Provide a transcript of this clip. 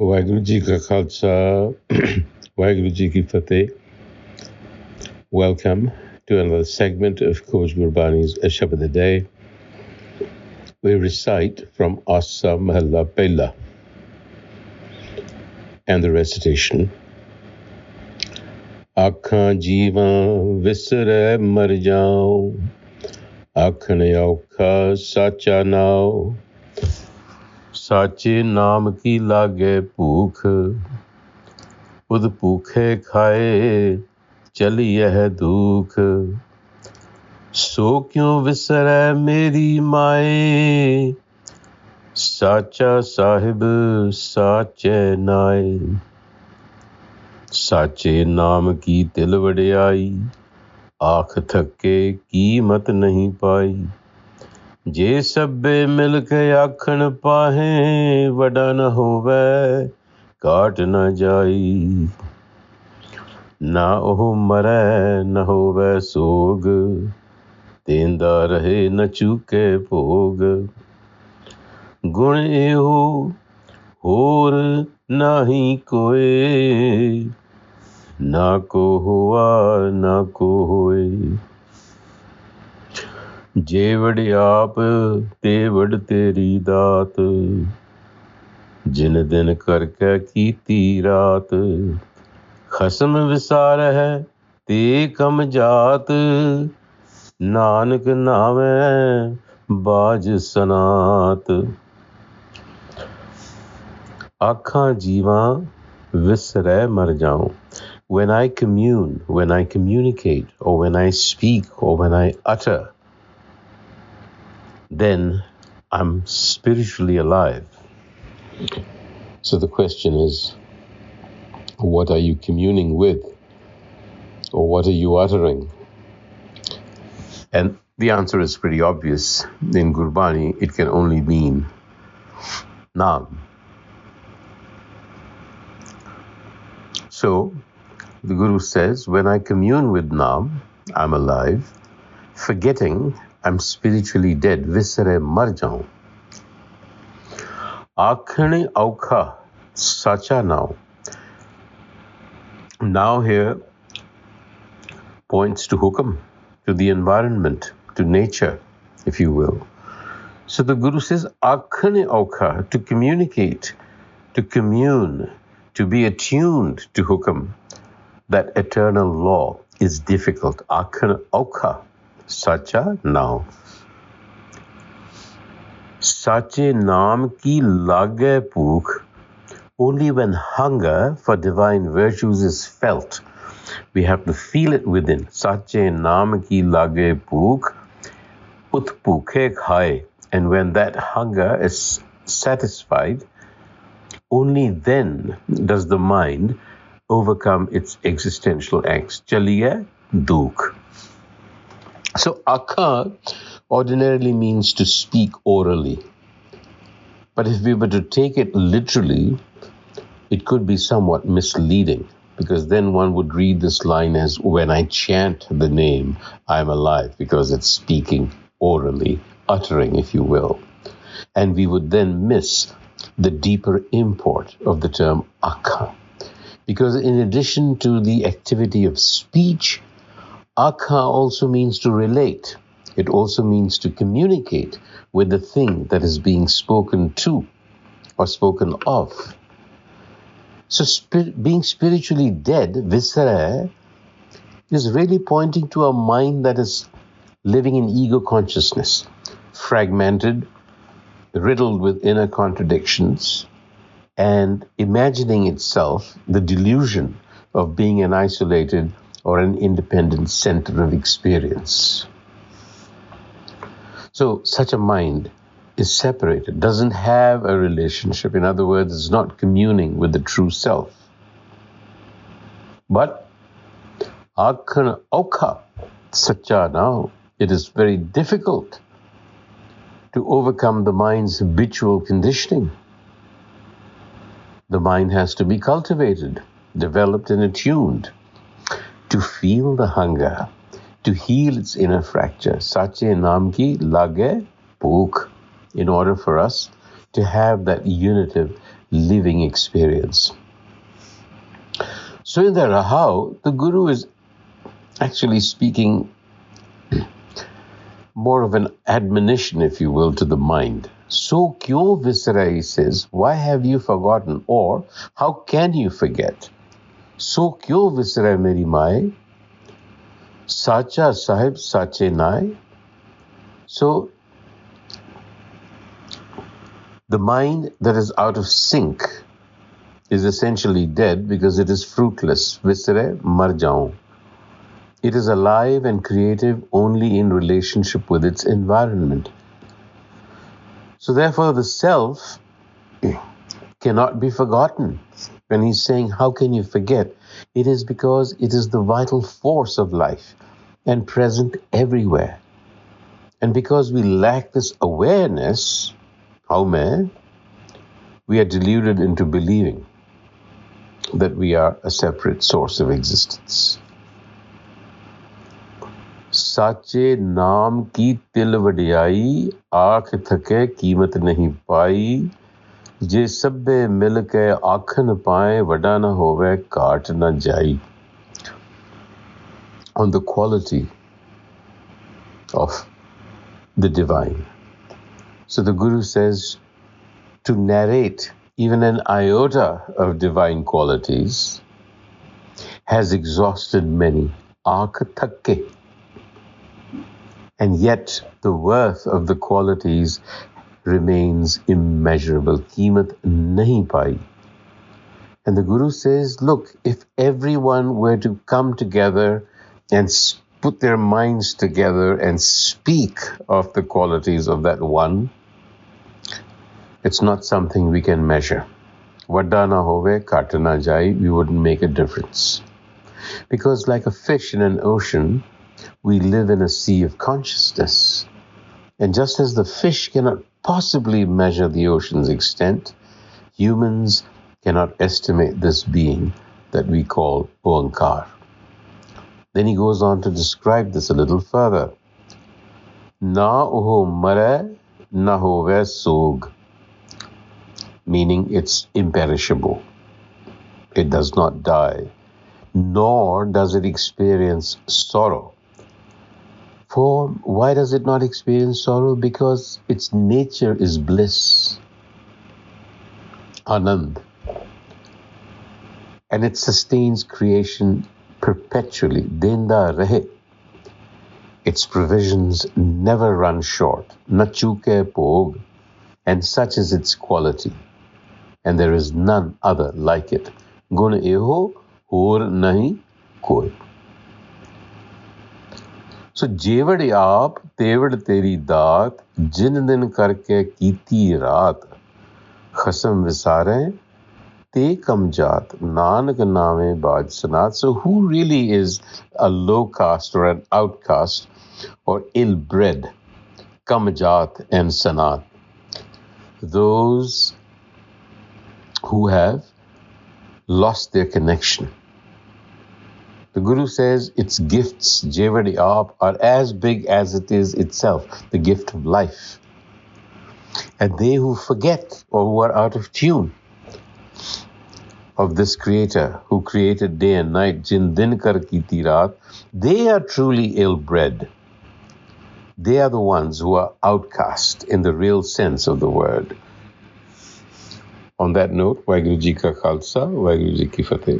ਵਾਹਿਗੁਰੂ ਜੀ ਕਾ ਖਾਲਸਾ ਵਾਹਿਗੁਰੂ ਜੀ ਕੀ ਫਤਿਹ. Welcome to another segment of Coach Gurbani's a-sabad-a-day. We recite from a-sabad-a-day and the recitation. Akha Jiva Visarai mar jao, Akhne Akha sacha nao, साचे नाम की लागे भूख, उद भूखे खाए चली यह दुख. सो क्यों विसरै मेरी माए, साचा साहिब साचे नाए. साचे नाम की तिल वडियाई, आख थके कीमत नहीं पाई. जे सब्बे मिल के आखन पाहे, वडा न होवे काट न जाई. ना ओह मरै न होवे सोग, तेंदा रहे न चूके भोग. गुण एहो होर नाही कोए, ना को हुआ ना को होए. जे वड आप ते वड तेरी दात, जिन दिन करके कीती रात. खसम विसार है ते कम जात, नानक नावे बाज सनात. आखा जीवा विसरै मर जाऊं. When I commune, when I communicate, or when I speak, or when I utter, then I'm spiritually alive. So the question is, what are you communing with? Or what are you uttering? And the answer is pretty obvious. In Gurbani, it can only mean Naam. So the Guru says, when I commune with Naam, I'm alive. Forgetting, I'm spiritually dead. Visarai mar jaun. Akhne Akha sacha now. Now here points to hukam, to the environment, to nature, if you will. So the Guru says, Akhne Akha, to communicate, to commune, to be attuned to hukam, that eternal law, is difficult. Akhne Akha sacha now. Sache naam ki lage bhukh. Only when hunger for divine virtues is felt, we have to feel it within. Sache naam ki lage bhukh, ut bhukhe khaye. And when that hunger is satisfied, only then does the mind overcome its existential angst. Chaliye dukh. So akha ordinarily means to speak orally. But if we were to take it literally, it could be somewhat misleading, because then one would read this line as, when I chant the name, I'm alive, because it's speaking orally, uttering, if you will. And we would then miss the deeper import of the term akha. Because in addition to the activity of speech, Akha also means to relate. It also means to communicate with the thing that is being spoken to or spoken of. So being spiritually dead, Visarai, is really pointing to a mind that is living in ego consciousness, fragmented, riddled with inner contradictions, and imagining itself the delusion of being an isolated or an independent center of experience. So such a mind is separated, doesn't have a relationship. In other words, is not communing with the true self. But Akha sacha now, it is very difficult to overcome the mind's habitual conditioning. The mind has to be cultivated, developed and attuned to feel the hunger, to heal its inner fracture. Sache naam ki lage bhukh, in order for us to have that unitive living experience. So in the Rahau, the Guru is actually speaking more of an admonition, if you will, to the mind. So kyo visarai, he says, why have you forgotten? Or how can you forget? So kyo visarai meri mai, sacha sahib sache nai. So the mind that is out of sync is essentially dead because it is fruitless. Visarai, mar jaun. It is alive and creative only in relationship with its environment. So therefore the self cannot be forgotten. When he's saying, how can you forget? It is because it is the vital force of life and present everywhere. And because we lack this awareness, we are deluded into believing that we are a separate source of existence. साचे नाम की तिल वडियाई, आँख थके कीमत नहीं पाई, जे सब्बे मिल के आखन पाए, वडा न होवे काट न जाई. On the quality of the divine. So the Guru says, to narrate even an iota of divine qualities has exhausted many. Aakh thakke. And yet the worth of the qualities remains immeasurable. कीमत नहीं पाई. And the Guru says, look, if everyone were to come together and put their minds together and speak of the qualities of that one, it's not something we can measure. Vadda na hove, kata na jai, we wouldn't make a difference. Because like a fish in an ocean, we live in a sea of consciousness. And just as the fish cannot possibly measure the ocean's extent, humans cannot estimate this being that we call Oankar. Then he goes on to describe this a little further. Na oho mare, na hove sog. Meaning it's imperishable. It does not die, nor does it experience sorrow. For why does it not experience sorrow? Because its nature is bliss, Anand. And it sustains creation perpetually. Denda rahe. Its provisions never run short. Nachuke pog. And such is its quality. And there is none other like it. Gun eho ਹੋਰ ਨਹੀਂ ਕੋਈ. ਸੋ ਜੇਵੜ ਆਪ ਤੇਵੜ ਤੇਰੀ ਦਾਤ, ਜਿਨ ਦਿਨ ਕਰਕੇ ਕੀਤੀ ਰਾਤ, ਖਸਮ ਵਿਸਾਰੇ ਤੇ ਕਮਜਾਤ, ਨਾਨਕ ਨਾਵੇਂ ਬਾਜ ਸਨਾਤ. So who really is a low caste or an outcast or ill-bred? Kamjat and sanat. Those who have lost their connection. The Guru says its gifts, Jevadi Aap, are as big as it is itself, the gift of life. And they who forget or who are out of tune of this Creator who created day and night, Jin din kar kiti raat, they are truly ill-bred. They are the ones who are outcast in the real sense of the word. On that note, Waheguru Ji Ka Khalsa, Waheguru Ji Ki Fateh.